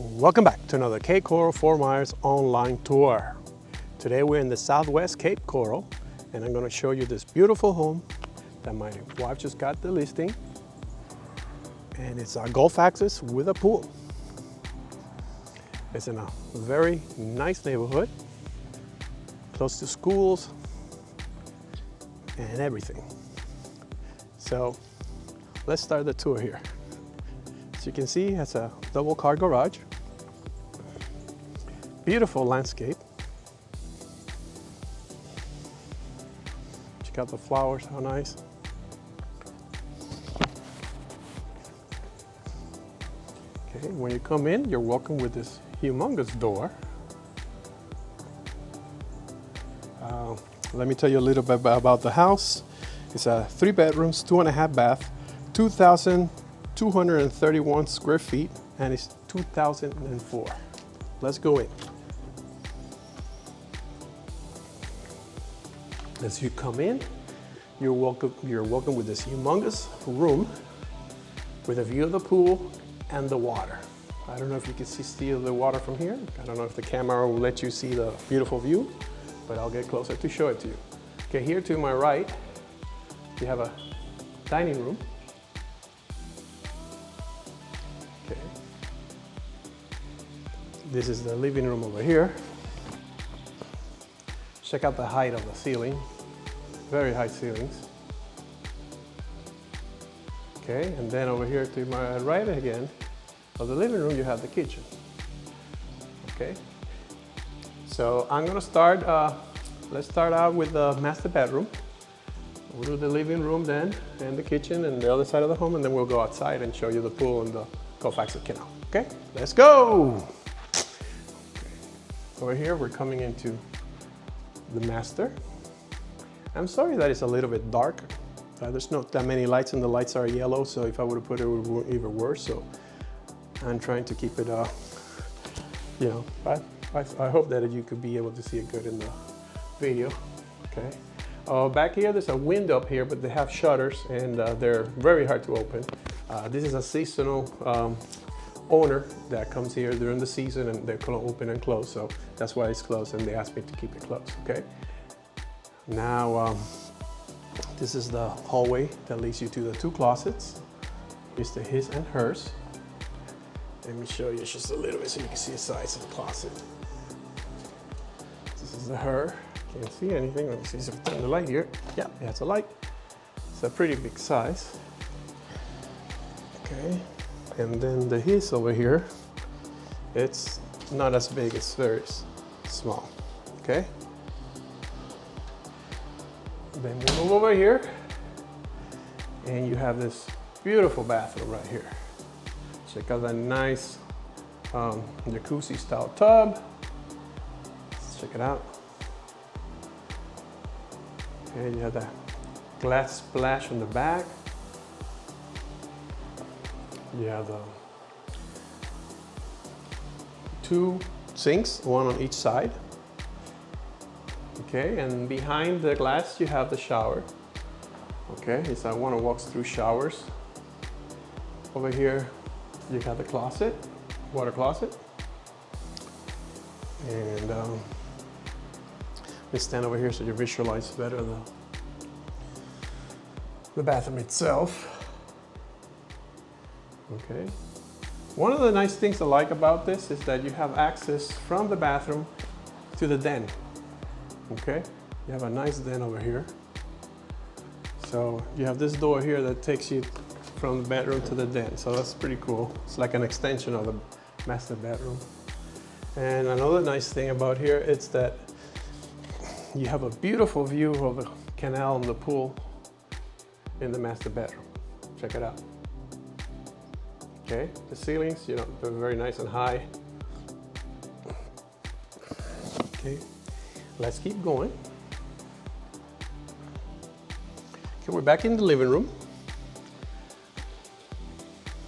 Welcome back to another Cape Coral Fort Myers online tour. Today we're in the southwest Cape Coral and I'm going to show you this beautiful home that my wife just got the listing. And it's a golf access with a pool. It's in a very nice neighborhood, close to schools and everything. So let's start the tour here. As you can see, it has a double car garage. Beautiful landscape. Check out the flowers, how nice. Okay, when you come in, you're welcome with this humongous door. Let me tell you a little bit about the house. It's 3 bedrooms, 2.5 bath, 2,231 square feet, and it's 2004. Let's go in. As you come in, you're welcome with this humongous room with a view of the pool and the water. I don't know if you can see the water from here. I don't know if the camera will let you see the beautiful view, but I'll get closer to show it to you. Okay, here to my right, you have a dining room. Okay. This is the living room over here. Check out the height of the ceiling. Very high ceilings. Okay, and then over here to my right again, of the living room, you have the kitchen. Okay, so I'm gonna start, let's start out with the master bedroom. We'll do the living room then, and the kitchen, and the other side of the home, and then we'll go outside and show you the pool and the Gulf Access Canal. Okay, let's go! Over here, we're coming into the master. I'm sorry that it's a little bit dark. There's not that many lights and the lights are yellow, so if I would have put it, it would be even worse. So I'm trying to keep it, you know, I hope that you could be able to see it good in the video. Okay. Back here, there's a window up here, but they have shutters and they're very hard to open. This is a seasonal owner that comes here during the season and they're gonna open and close, so that's why it's closed and they asked me to keep it closed. Okay. Now, this is the hallway that leads you to the 2 closets. Here's the his and hers. Let me show you just a little bit so you can see the size of the closet. This is the her. Can't see anything. Let me see if I turn the light here. Yeah, it has a light. It's a pretty big size. Okay, and then the his over here, it's not as big, it's very small. Okay. Then we move over here, and you have this beautiful bathroom right here. Check out that nice jacuzzi style tub. Let's check it out. Okay, you have that glass splash on the back. You have the 2 sinks, one on each side. Okay, and behind the glass you have the shower. Okay, so one walks through showers. Over here you have the closet, water closet. And let me stand over here so you visualize better the bathroom itself. Okay. One of the nice things I like about this is that you have access from the bathroom to the den. Okay, you have a nice den over here. So you have this door here that takes you from the bedroom to the den. So that's pretty cool. It's like an extension of the master bedroom. And another nice thing about here is that you have a beautiful view of the canal and the pool in the master bedroom. Check it out. Okay, the ceilings, you know, they're very nice and high. Okay. Let's keep going. Okay, we're back in the living room.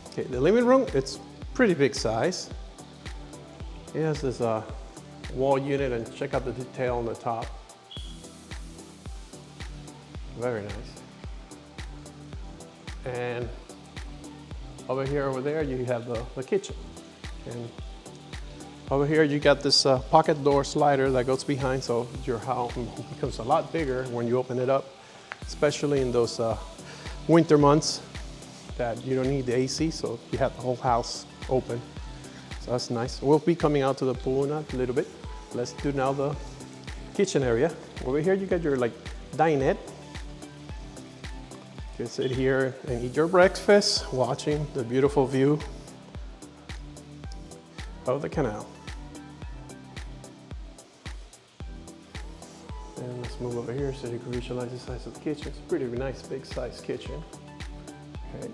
Okay, the living room, it's pretty big size. It has this wall unit, and check out the detail on the top. Very nice. And over here, over there, you have the kitchen. And Over here you got this pocket door slider that goes behind, so your house becomes a lot bigger when you open it up, especially in those winter months that you don't need the AC, so you have the whole house open. So that's nice. We'll be coming out to the pool in a little bit. Let's do now the kitchen area. Over here you got your like dinette. You can sit here and eat your breakfast, watching the beautiful view of the canal. And let's move over here so you can visualize the size of the kitchen. It's a pretty nice big size kitchen. Okay.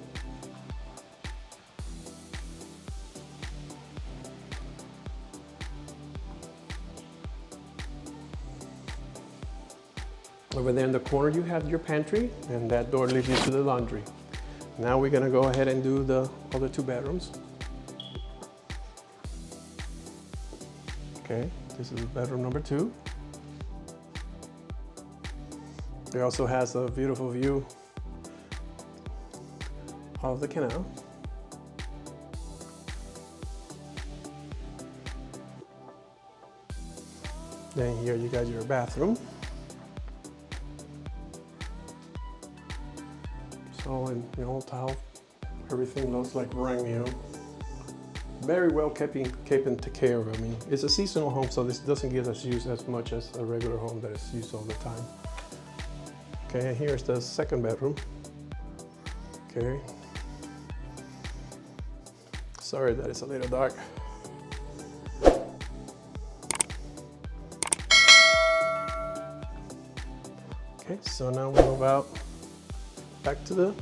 Over there in the corner you have your pantry, and that door leads you to the laundry. Now we're gonna go ahead and do the other 2 bedrooms. Okay, this is bedroom number 2. It also has a beautiful view of the canal. Then here you got your bathroom. So in the old tile, everything looks like brand new. Very well taken care of. I mean, it's a seasonal home, so this doesn't get us used as much as a regular home that is used all the time. Okay, and here's the 2nd bedroom. Okay. Sorry that it's a little dark. Okay, so now we move out back to the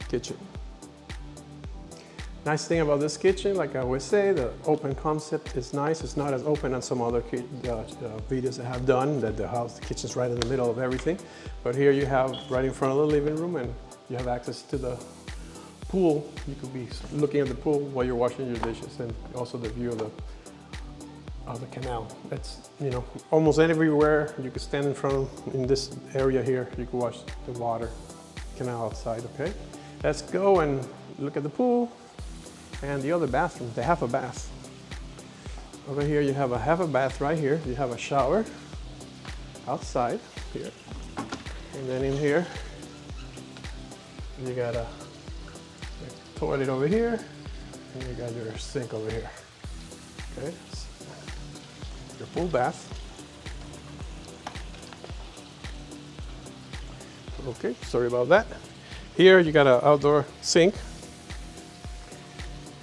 kitchen. Nice thing about this kitchen, like I always say, the open concept is nice. It's not as open as some other videos I have done, that the kitchen's right in the middle of everything. But here you have right in front of the living room, and you have access to the pool. You could be looking at the pool while you're washing your dishes, and also the view of the canal. That's, you know, almost everywhere you could stand in front of, in this area here, you could watch the water canal outside. Okay, let's go and look at the pool and the other bathroom. They have a bath. Over here you have a half a bath right here. You have a shower outside here, and then in here you got a toilet over here, and you got your sink over here. Okay, your full bath. Okay, sorry about that. Here you got an outdoor sink.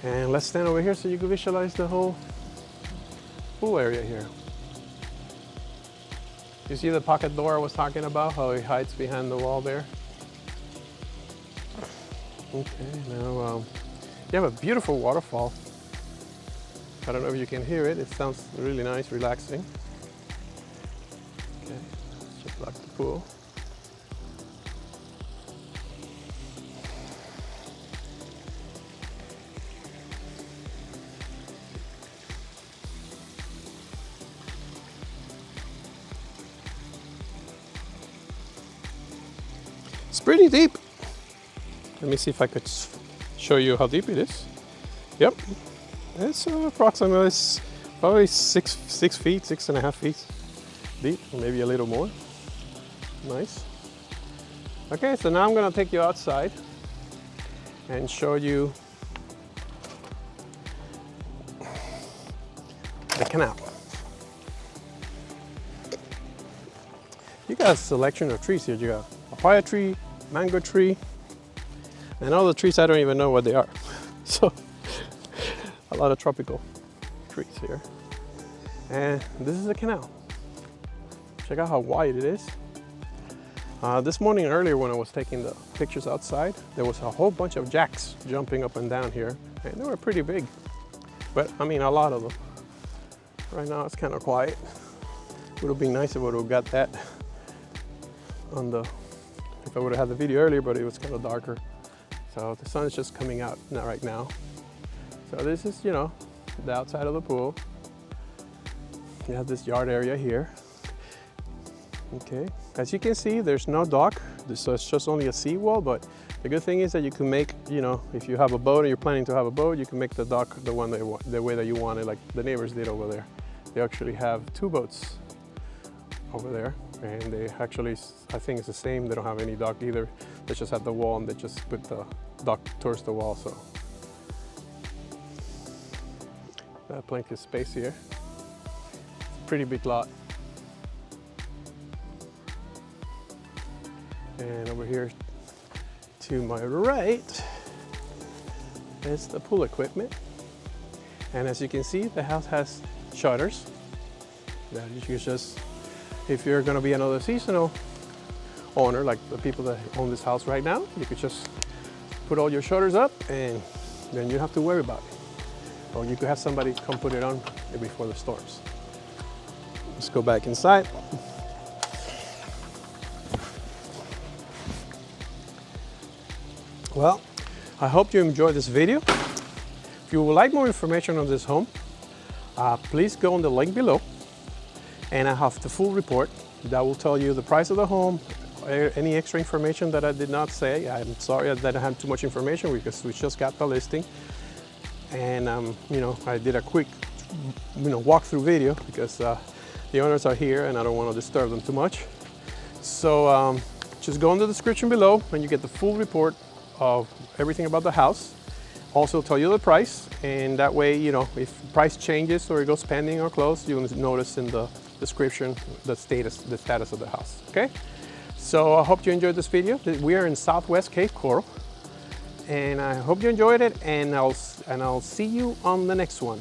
And let's stand over here so you can visualize the whole pool area here. You see the pocket door I was talking about, how it hides behind the wall there? Okay, now you have a beautiful waterfall. I don't know if you can hear it. It sounds really nice, relaxing. Okay, just like the pool. It's pretty deep. Let me see if I could show you how deep it is. Yep, it's approximately probably 6 feet, 6.5 feet deep, or maybe a little more. Nice. Okay, so now I'm gonna take you outside and show you the canal. You got a selection of trees here. You got papaya tree, mango tree, and all the trees I don't even know what they are. So a lot of tropical trees here. And this is the canal. Check out how wide it is. This morning earlier when I was taking the pictures outside, there was a whole bunch of jacks jumping up and down here, and they were pretty big. But I mean, a lot of them. Right now it's kind of quiet. It would have been nice if I would have got that on the, if I would have had the video earlier, but it was kind of darker. So the sun is just coming out right now. So this is, you know, the outside of the pool. You have this yard area here. Okay, as you can see, there's no dock, so it's just only a seawall, but The good thing is that you can make, you know, if you have a boat or you're planning to have a boat, you can make the dock the way that you want it, like the neighbors did over there. They actually have 2 boats over there, and they actually, I think it's the same. They don't have any dock either. They just have the wall, and they just put the dock towards the wall. So plenty of space here. Pretty big lot. And over here to my right is the pool equipment. And as you can see, the house has shutters that you just, if you're going to be another seasonal owner, like the people that own this house right now, you could just put all your shutters up and then you don't have to worry about it. Or you could have somebody come put it on before the storms. Let's go back inside. Well, I hope you enjoyed this video. If you would like more information on this home, please go on the link below, and I have the full report that will tell you the price of the home, any extra information that I did not say. I'm sorry that I had too much information because we just got the listing, and you know, I did a quick, you know, walkthrough video because the owners are here and I don't want to disturb them too much. So just go in the description below and you get the full report of everything about the house. Also tell you the price, and that way, you know, if price changes or it goes pending or closed, you'll notice in the description the status of the house. Okay, so I hope you enjoyed this video. We are in Southwest Cape Coral, and I hope you enjoyed it, and I'll see you on the next one.